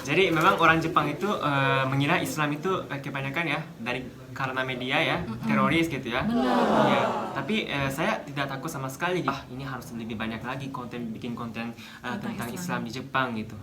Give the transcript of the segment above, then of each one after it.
Jadi memang orang Jepang itu mengira Islam itu kebanyakan ya karena media ya, teroris gitu ya. Iya. Tapi saya tidak takut sama sekali. Ini harus lebih banyak lagi bikin konten tentang Islam di Jepang gitu.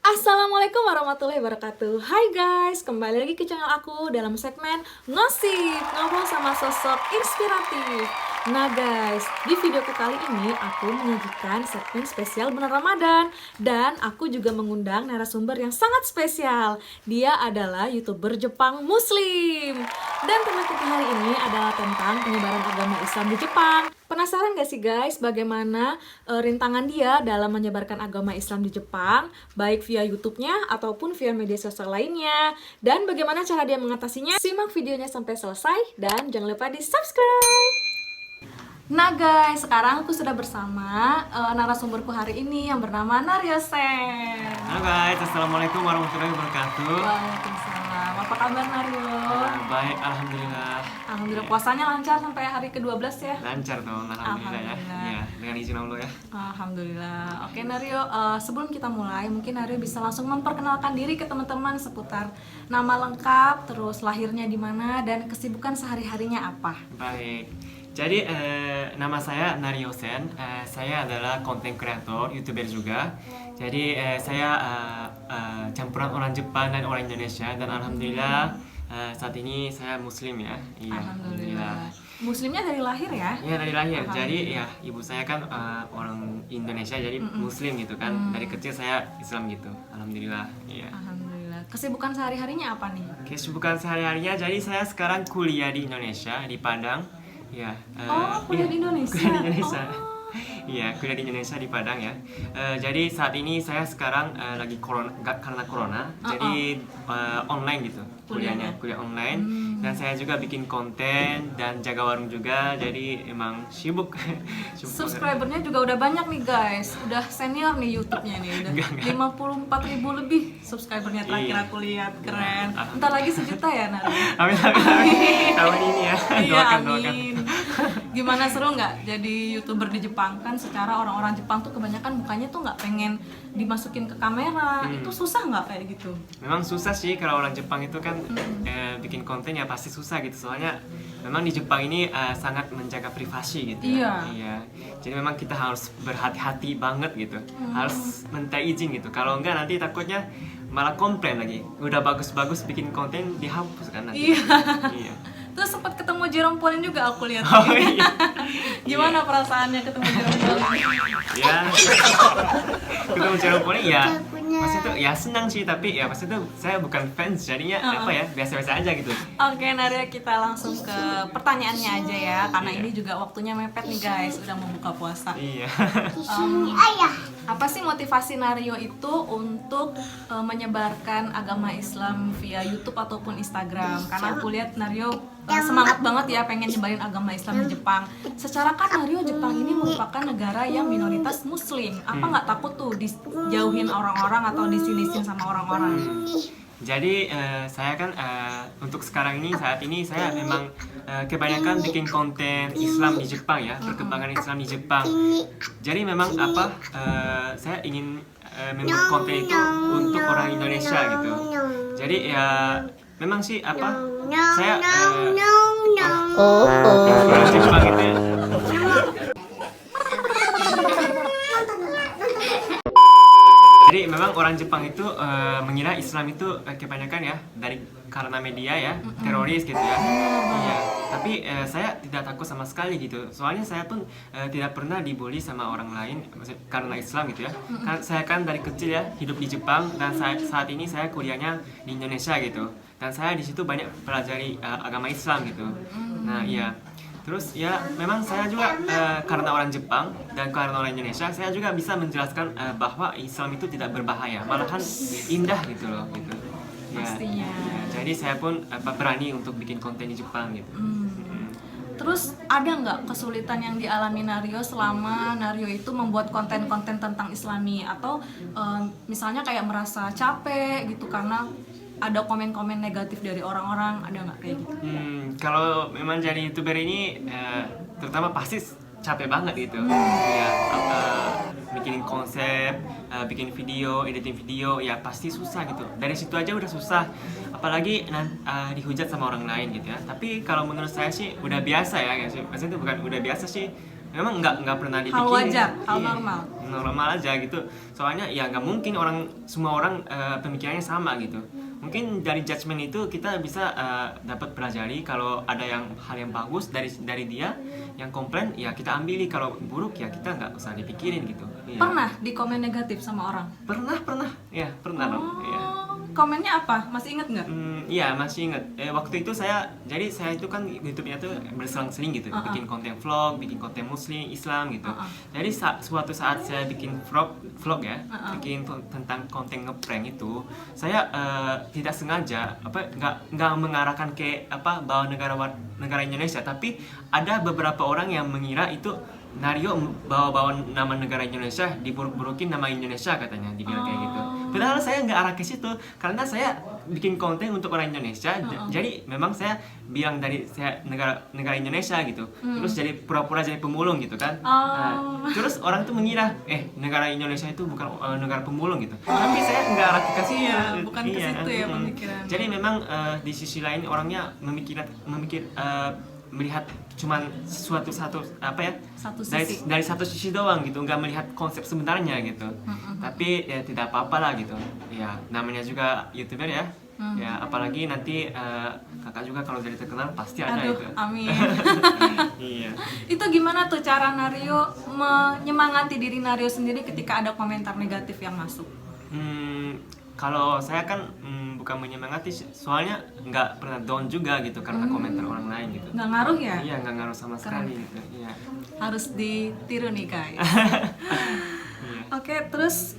Assalamualaikum warahmatullahi wabarakatuh. Hai guys, kembali lagi ke channel aku dalam segmen Ngosip, ngobrol sama sosok inspiratif. Nah guys, di videoku kali ini aku menyajikan segmen spesial bulan Ramadan. Dan aku juga mengundang narasumber yang sangat spesial. Dia adalah YouTuber Jepang Muslim. Dan tema kita hari ini adalah tentang penyebaran agama Islam di Jepang. Penasaran gak sih guys bagaimana rintangan dia dalam menyebarkan agama Islam di Jepang, baik via YouTube-nya ataupun via media sosial lainnya, dan bagaimana cara dia mengatasinya? Simak videonya sampai selesai dan jangan lupa di subscribe. Nah guys, sekarang aku sudah bersama narasumberku hari ini yang bernama Naryo Sen. Halo guys, assalamualaikum warahmatullahi wabarakatuh. Waalaikumsalam. Apa kabar Naryo? Baik, alhamdulillah. Alhamdulillah, puasanya lancar sampai hari ke-12 ya? Lancar dong, alhamdulillah ya. Iya, dengan izin Allah ya. Alhamdulillah. Oke Naryo, sebelum kita mulai, mungkin Naryo bisa langsung memperkenalkan diri ke teman-teman seputar nama lengkap, terus lahirnya di mana, dan kesibukan sehari-harinya apa. Baik. Jadi nama saya Naryo Sen. Saya adalah content creator, YouTuber juga. Jadi saya campuran orang Jepang dan orang Indonesia, dan alhamdulillah saat ini saya Muslim ya. Iya, alhamdulillah. Muslimnya dari lahir ya? Iya, dari lahir. Jadi ya ibu saya kan orang Indonesia, jadi Muslim gitu kan. Dari kecil saya Islam gitu. Alhamdulillah. Iya. Alhamdulillah. Kesibukan sehari-harinya apa nih? Kesibukan sehari-harinya, jadi saya sekarang kuliah di Indonesia, di Padang. Ya, kuliah di Indonesia. Kuliah di Indonesia. Iya, kuliah di Indonesia di Padang ya. Jadi saat ini saya sekarang lagi karena corona, jadi online gitu kuliahnya, kuliah online. Dan saya juga bikin konten dan jaga warung juga, jadi emang sibuk. Subscribernya juga udah banyak nih guys, udah senior nih YouTube-nya nih, udah 54.000 lebih subscribernya terakhir aku lihat, keren. Bentar lagi 1 juta ya Nara? Amin, amin. Tahun ini ya. Iya, amin. Gimana, seru nggak jadi YouTuber di Jepang? Kan secara orang-orang Jepang tuh kebanyakan mukanya tuh nggak pengen dimasukin ke kamera. Itu susah nggak kayak gitu? Memang susah sih kalau orang Jepang itu kan bikin konten ya pasti susah gitu. Soalnya memang di Jepang ini sangat menjaga privasi gitu. Iya. Jadi memang kita harus berhati-hati banget gitu. Harus minta izin gitu. Kalau enggak nanti takutnya malah komplain lagi. Udah bagus-bagus bikin konten dihapus kan nanti. Iya. Terus sempat ketemu Jerome Pauline juga aku lihat. Oh, iya. Gimana perasaannya ketemu Jerome Pauline? Ya, ketemu Jerome Pauline ya. Pas itu ya senang sih, tapi ya pas itu saya bukan fans, jadinya apa ya, biasa-biasa aja gitu. Oke, Naryo, kita langsung ke pertanyaannya aja ya, karena ini juga waktunya mepet nih guys, udah mau buka puasa. Iya. Apa sih motivasi Naryo itu untuk menyebarkan agama Islam via YouTube ataupun Instagram? Karena aku lihat Naryo semangat banget ya pengen nyebarin agama Islam di Jepang. Secara kan Naryo, Jepang ini merupakan negara yang minoritas Muslim. Apa nggak takut tuh dijauhin orang-orang atau disinisin sama orang-orang? Jadi saya kan untuk saat ini saya memang kebanyakan bikin konten Islam di Jepang ya, perkembangan Islam di Jepang. Jadi memang saya ingin membuat konten itu untuk orang Indonesia gitu. Jadi ya memang sih saya orang Jepang gitu ya. Jadi memang orang Jepang itu mengira Islam itu kebanyakan ya karena media ya, teroris gitu ya. Iya. Tapi saya tidak takut sama sekali gitu. Soalnya saya pun tidak pernah dibully sama orang lain karena Islam gitu ya. Saya kan dari kecil ya hidup di Jepang, dan saat ini saya kuliahnya di Indonesia gitu. Dan saya di situ banyak pelajari agama Islam gitu. Nah, iya. Terus ya memang saya juga karena orang Jepang dan karena orang Indonesia, saya juga bisa menjelaskan bahwa Islam itu tidak berbahaya, malahan indah gitu loh gitu. Ya, pastinya. Ya, jadi saya pun berani untuk bikin konten di Jepang gitu. Terus ada nggak kesulitan yang dialami Naryo selama Naryo itu membuat konten-konten tentang Islami, atau misalnya kayak merasa capek gitu karena ada komen-komen negatif dari orang-orang, ada nggak kayak gitu? Kalau memang jadi YouTuber ini terutama pasti capek banget gitu. Ya, bikin konsep, bikin video, editing video, ya pasti susah gitu. Dari situ aja udah susah, apalagi dihujat sama orang lain gitu ya. Tapi kalau menurut saya sih udah biasa ya, maksudnya itu bukan udah biasa sih. Memang nggak pernah dipikirin. Hal wajar, hal Iya, normal. normal aja gitu. Soalnya ya nggak mungkin semua orang pemikirannya sama gitu. Mungkin dari judgement itu kita bisa dapat pelajari kalau ada hal yang bagus dari dia, yang komplain ya kita ambil, kalau buruk ya kita nggak usah dipikirin gitu. Iya. Pernah di komen negatif sama orang? Pernah ya pernah dong. Iya. Komennya apa? Masih inget nggak? Iya masih inget. Waktu itu saya itu kan YouTube-nya tuh berselang-seling gitu, bikin konten vlog, bikin konten Muslim, Islam gitu. Jadi suatu saat saya bikin vlog ya, bikin tentang konten ngeprank itu, saya tidak sengaja nggak mengarahkan ke bawa negara Indonesia, tapi ada beberapa orang yang mengira itu Nario bawa nama negara Indonesia, diburuk-burukin nama Indonesia katanya, dibilang kayak gitu. Padahal saya nggak arah ke situ, karena saya bikin konten untuk orang Indonesia, jadi memang saya bilang dari saya negara Indonesia gitu, terus jadi pura-pura jadi pemulung gitu kan. Nah, terus orang tuh mengira negara Indonesia itu bukan negara pemulung gitu, tapi saya nggak arah ke situ. Iya, bukan ke situ ya pemikiran. Jadi memang di sisi lain orangnya melihat cuman satu sisi. dari satu sisi doang gitu, nggak melihat konsep sebenarnya gitu. Tapi ya tidak apa-apa lah gitu ya, namanya juga YouTuber ya. Ya apalagi nanti kakak juga kalau jadi terkenal pasti ada. Aduh, itu amin. Iya. Itu gimana tuh cara Nario menyemangati diri Nario sendiri ketika ada komentar negatif yang masuk? Kalau saya kan bukan menyemangati, soalnya nggak pernah down juga gitu karena komentar orang lain gitu. Nggak ngaruh ya? Iya, nggak ngaruh sama sekali gitu. Iya. Harus ditiru nih guys. Iya. Oke, terus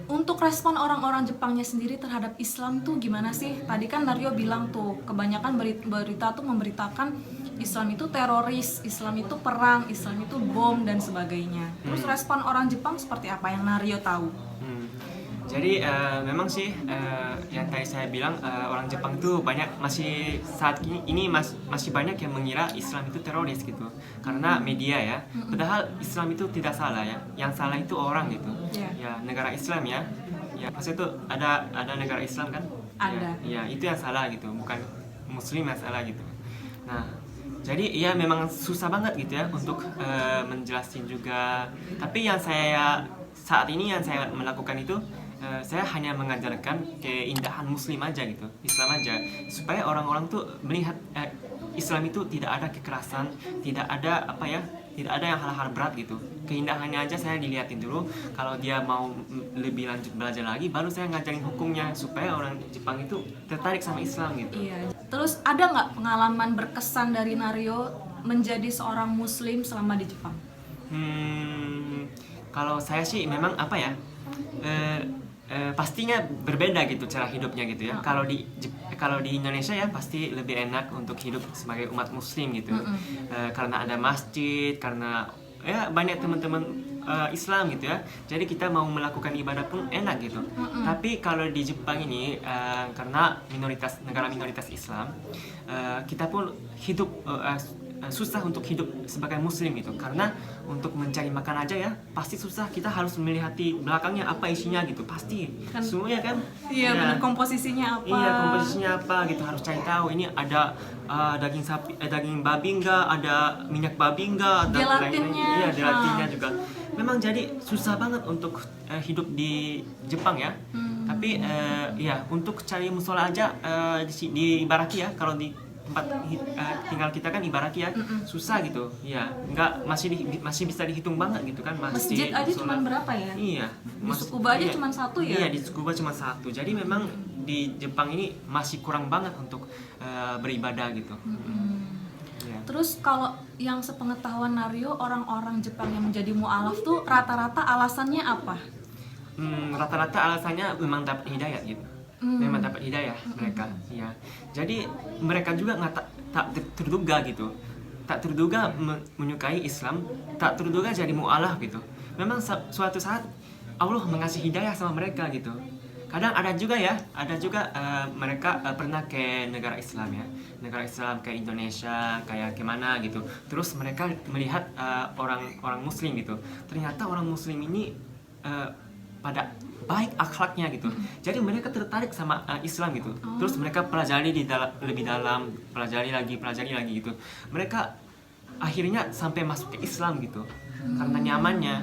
untuk respon orang-orang Jepangnya sendiri terhadap Islam tuh gimana sih? Tadi kan Nario bilang tuh kebanyakan berita tuh memberitakan Islam itu teroris, Islam itu perang, Islam itu bom dan sebagainya. Terus respon orang Jepang seperti apa yang Nario tahu? Jadi memang sih yang tadi saya bilang, orang Jepang tuh masih saat ini masih banyak yang mengira Islam itu teroris gitu, karena media ya. Padahal Islam itu tidak salah ya, yang salah itu orang gitu. Ya negara Islam ya, maksudnya itu ada negara Islam kan? Ada. Ya itu yang salah gitu, bukan Muslim yang salah gitu. Nah jadi ya memang susah banget gitu ya untuk menjelasin juga. Tapi yang saat ini saya melakukan itu, saya hanya mengajarkan keindahan Muslim aja gitu, Islam aja, supaya orang-orang tuh melihat Islam itu tidak ada kekerasan, tidak ada tidak ada yang hal-hal berat gitu. Keindahannya aja saya dilihatin dulu. Kalau dia mau lebih lanjut belajar lagi, baru saya ngajarin hukumnya supaya orang Jepang itu tertarik sama Islam gitu. Iya. Terus ada nggak pengalaman berkesan dari Nario menjadi seorang Muslim selama di Jepang? Kalau saya sih memang pastinya berbeda gitu cara hidupnya gitu ya. Kalau di Indonesia ya pasti lebih enak untuk hidup sebagai umat Muslim gitu. Karena ada masjid, karena ya banyak teman-teman Islam gitu ya. Jadi kita mau melakukan ibadah pun enak gitu. Tapi kalau di Jepang ini karena negara minoritas Islam, kita pun hidup susah untuk hidup sebagai Muslim gitu, karena untuk mencari makan aja ya pasti susah, kita harus melihat di belakangnya apa isinya gitu, pasti kan, semuanya kan. Iya, benar, komposisinya apa? Iya, komposisinya apa gitu, harus cari tahu ini ada daging sapi, daging babi enggak, ada minyak babi enggak, ada gelatinnya. Iya, gelatinnya juga. Memang jadi susah banget untuk hidup di Jepang ya. Tapi ya untuk cari musola aja di Ibaraki ya, kalau di tempat tinggal kita kan Ibaraki ya, susah gitu ya, masih bisa dihitung banget gitu kan. Masjid aja cuma berapa ya? Iya, di Tsukuba aja cuma satu ya. Iya, di Tsukuba cuma satu. Jadi memang di Jepang ini masih kurang banget untuk beribadah gitu. Ya. Terus kalau yang sepengetahuan Nario, orang-orang Jepang yang menjadi mu'alaf tuh rata-rata alasannya apa? Rata-rata alasannya memang dapat hidayah gitu. Memang dapat hidayah mereka, ya. Jadi mereka juga tak terduga gitu, tak terduga menyukai Islam, tak terduga jadi mu'alaf gitu. Memang suatu saat Allah mengasih hidayah sama mereka gitu, kadang ada juga mereka pernah ke negara Islam ya, negara Islam kayak Indonesia, kayak gimana gitu. Terus mereka melihat orang Muslim gitu. Ternyata orang Muslim ini pada baik akhlaknya gitu. Jadi mereka tertarik sama Islam gitu. Terus mereka pelajari lebih dalam, pelajari lagi gitu. Mereka akhirnya sampai masuk ke Islam gitu. Karena nyamannya.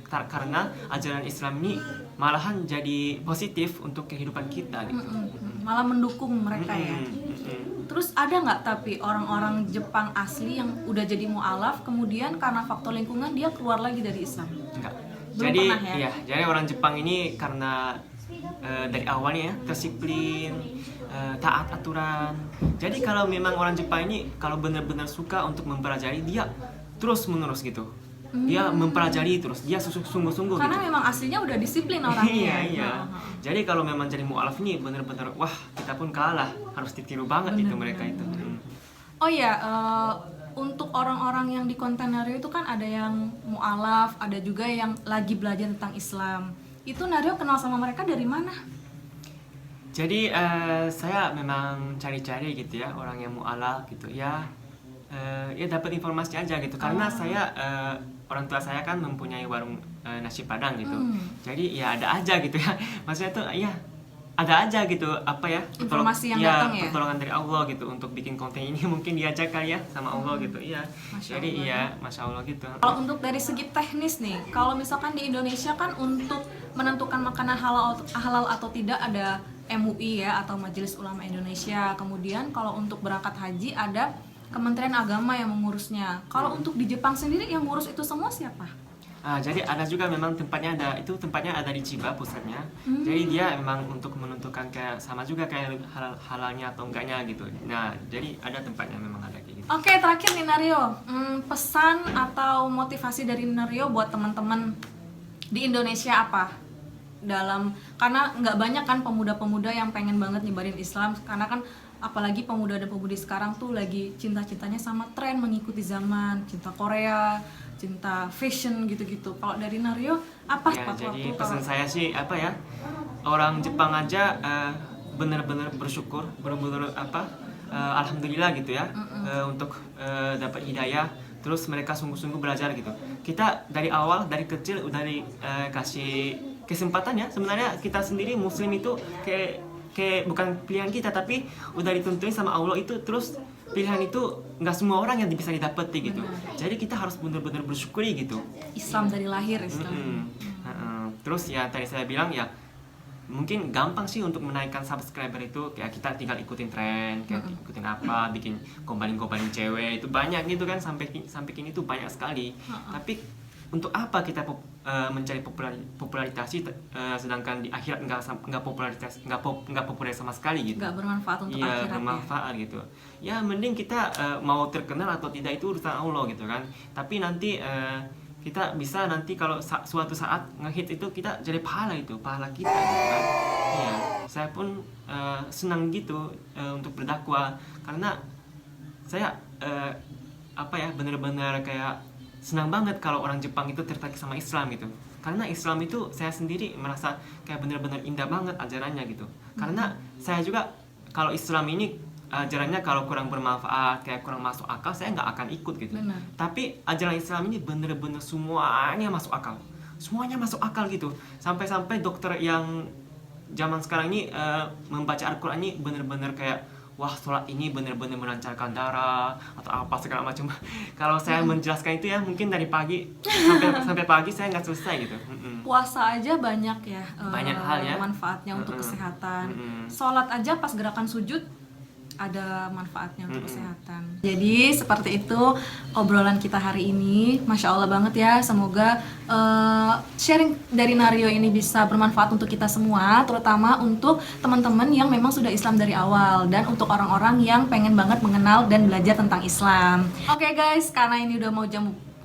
Karena ajaran Islam ini malahan jadi positif untuk kehidupan kita gitu. Malah mendukung mereka ya. Terus ada nggak tapi orang-orang Jepang asli yang udah jadi mu'alaf kemudian karena faktor lingkungan dia keluar lagi dari Islam? Enggak. Belum Jadi pernah ya? iya, jadi orang Jepang ini karena dari awalnya ya disiplin, taat aturan. Jadi kalau memang orang Jepang ini kalau benar-benar suka untuk mempelajari, dia terus menerus gitu. Dia mempelajari terus, dia sungguh-sungguh Karena gitu. memang aslinya udah disiplin orangnya. Iya. Jadi kalau memang jadi mu'alaf ini benar-benar wah, kita pun kalah, harus ditiru banget itu mereka itu. Oh ya, untuk orang-orang yang di konten Nario itu kan ada yang mu'alaf, ada juga yang lagi belajar tentang Islam. Itu Nario kenal sama mereka dari mana? Jadi saya memang cari-cari gitu ya orang yang mu'alaf gitu ya. Ya dapat informasi aja gitu karena saya orang tua saya kan mempunyai warung nasi padang gitu. Jadi ya ada aja gitu ya. Maksudnya tuh ya ada aja gitu apa ya Informasi yang datang ya? pertolongan dari Allah gitu untuk bikin konten ini mungkin diajak kali ya sama Allah gitu. Iya. Masya Jadi Allah. iya Masya Allah gitu. Kalau untuk dari segi teknis nih, kalau misalkan di Indonesia kan untuk menentukan makanan halal atau tidak ada MUI ya atau Majelis Ulama Indonesia. Kemudian kalau untuk berangkat haji ada Kementerian Agama yang mengurusnya. Kalau untuk di Jepang sendiri yang ngurus itu semua siapa? Jadi ada juga memang tempatnya ada di Chiba pusatnya. Jadi dia memang untuk menentukan kayak sama juga kayak halalnya atau enggaknya gitu. Nah, jadi ada tempatnya memang ada kayak gitu. Oke, terakhir nih Nario, pesan atau motivasi dari Nario buat teman-teman di Indonesia apa? Karena nggak banyak kan pemuda-pemuda yang pengen banget nyebarin Islam, karena kan apalagi pemuda dan pemudi sekarang tuh lagi cinta-cintanya sama tren, mengikuti zaman, cinta Korea, cinta fashion gitu-gitu. Kalau dari Nario apa Ya, waktu jadi pesan saya sih apa ya? Orang Jepang aja benar-benar bersyukur, benar-benar alhamdulillah gitu ya untuk dapat hidayah. Terus mereka sungguh-sungguh belajar gitu. Kita dari awal dari kecil udah dikasih kesempatan ya. Sebenarnya kita sendiri Muslim itu kayak bukan pilihan kita tapi udah ditentuin sama Allah itu. Terus pilihan itu nggak semua orang yang bisa didapati gitu. Jadi kita harus benar-benar bersyukuri gitu. Islam dari lahir Islam. Terus ya tadi saya bilang ya mungkin gampang sih untuk menaikkan subscriber itu kayak kita tinggal ikutin tren, kayak ikutin apa, bikin kombain cewek itu banyak gitu kan sampai kini tuh banyak sekali. Tapi untuk apa kita mencari popularitas sedangkan di akhirat nggak populer sama sekali gitu. Nggak bermanfaat untuk Iya, akhirat bermanfaat gitu. Ya mending kita mau terkenal atau tidak itu urusan Allah gitu kan. Tapi nanti kita bisa nanti kalau suatu saat ngehit itu kita jadi pahala kita gitu kan. Iya, saya pun senang gitu untuk berdakwah karena saya benar-benar kayak senang banget kalau orang Jepang itu tertarik sama Islam gitu. Karena Islam itu saya sendiri merasa kayak benar-benar indah banget ajarannya gitu. Karena saya juga kalau Islam ini ajarannya kalau kurang bermanfaat, kayak kurang masuk akal, saya nggak akan ikut gitu. Benar. Tapi ajaran Islam ini bener-bener semuanya masuk akal. Semuanya masuk akal gitu. Sampai-sampai dokter yang zaman sekarang ini membaca Al-Quran ini bener-bener kayak wah sholat ini bener-bener melancarkan darah atau apa segala macam. Kalau saya menjelaskan itu ya mungkin dari pagi sampai pagi saya nggak selesai gitu. Puasa aja banyak ya, Banyak hal ya manfaatnya untuk kesehatan. Sholat aja pas gerakan sujud ada manfaatnya untuk kesehatan. Jadi seperti itu obrolan kita hari ini. Masya Allah banget ya. Semoga sharing dari Nario ini bisa bermanfaat untuk kita semua, terutama untuk teman-teman yang memang sudah Islam dari awal dan untuk orang-orang yang pengen banget mengenal dan belajar tentang Islam. Oke guys, karena ini udah mau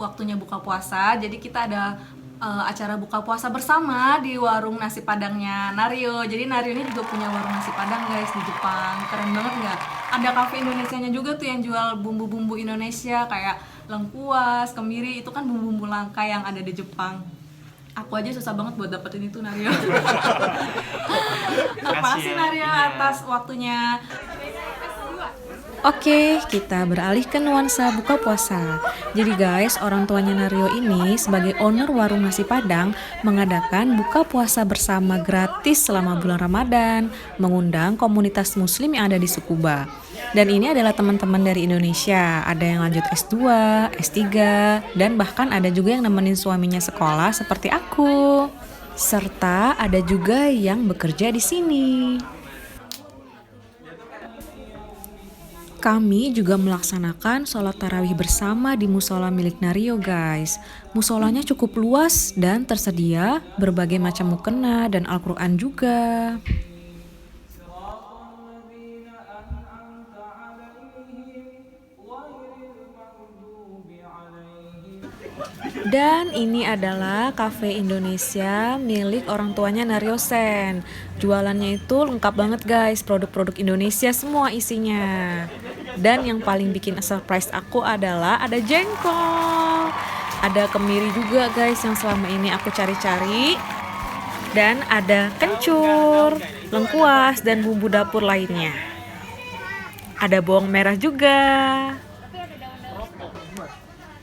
waktunya buka puasa, jadi kita ada acara buka puasa bersama di warung nasi padangnya Nario. Jadi Nario ini juga punya warung nasi padang guys di Jepang. Keren banget nggak? Ada cafe Indonesianya juga tuh yang jual bumbu-bumbu Indonesia kayak lengkuas, kemiri, itu kan bumbu-bumbu langka yang ada di Jepang. Aku aja susah banget buat dapetin itu, Naryo. Makasih Makasih ya. Naryo Iya. atas waktunya. Oke, kita beralih ke nuansa buka puasa. Jadi guys, orang tuanya Naryo ini sebagai owner warung nasi Padang mengadakan buka puasa bersama gratis selama bulan Ramadan, mengundang komunitas muslim yang ada di Tsukuba. Dan ini adalah teman-teman dari Indonesia, ada yang lanjut S2, S3, dan bahkan ada juga yang nemenin suaminya sekolah seperti aku. Serta ada juga yang bekerja di sini. Kami juga melaksanakan sholat tarawih bersama di musola milik Naryo guys. Musolanya cukup luas dan tersedia berbagai macam mukena dan Al-Quran juga. Dan ini adalah cafe Indonesia milik orang tuanya Naryo Sen. Jualannya itu lengkap banget guys, produk-produk Indonesia semua isinya. Dan yang paling bikin surprise aku adalah ada jengkol. Ada kemiri juga guys yang selama ini aku cari-cari. Dan ada kencur, lengkuas, dan bumbu dapur lainnya. Ada bawang merah juga.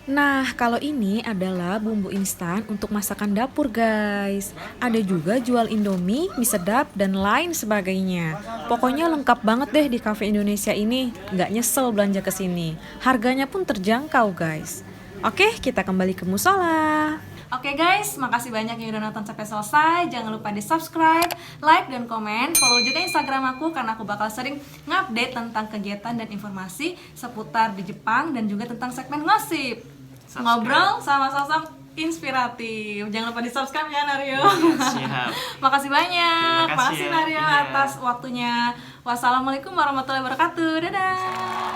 Nah, kalau ini adalah bumbu instan untuk masakan dapur guys. Ada juga jual Indomie, mie sedap, dan lain sebagainya. Pokoknya lengkap banget deh di Cafe Indonesia ini. Nggak nyesel belanja ke sini. Harganya pun terjangkau guys. Oke, kita kembali ke musola. Oke guys, makasih banyak yang udah nonton sampai selesai. Jangan lupa di subscribe, like, dan komen. Follow juga Instagram aku karena aku bakal sering ngupdate tentang kegiatan dan informasi seputar di Jepang dan juga tentang segmen ngosip. Subscribe. Ngobrol sama sosok inspiratif. Jangan lupa di subscribe ya Naryo. Siap. Makasih banyak. Terima kasih Makasih ya. Naryo Iya. atas waktunya. Wassalamualaikum warahmatullahi wabarakatuh. Dadah.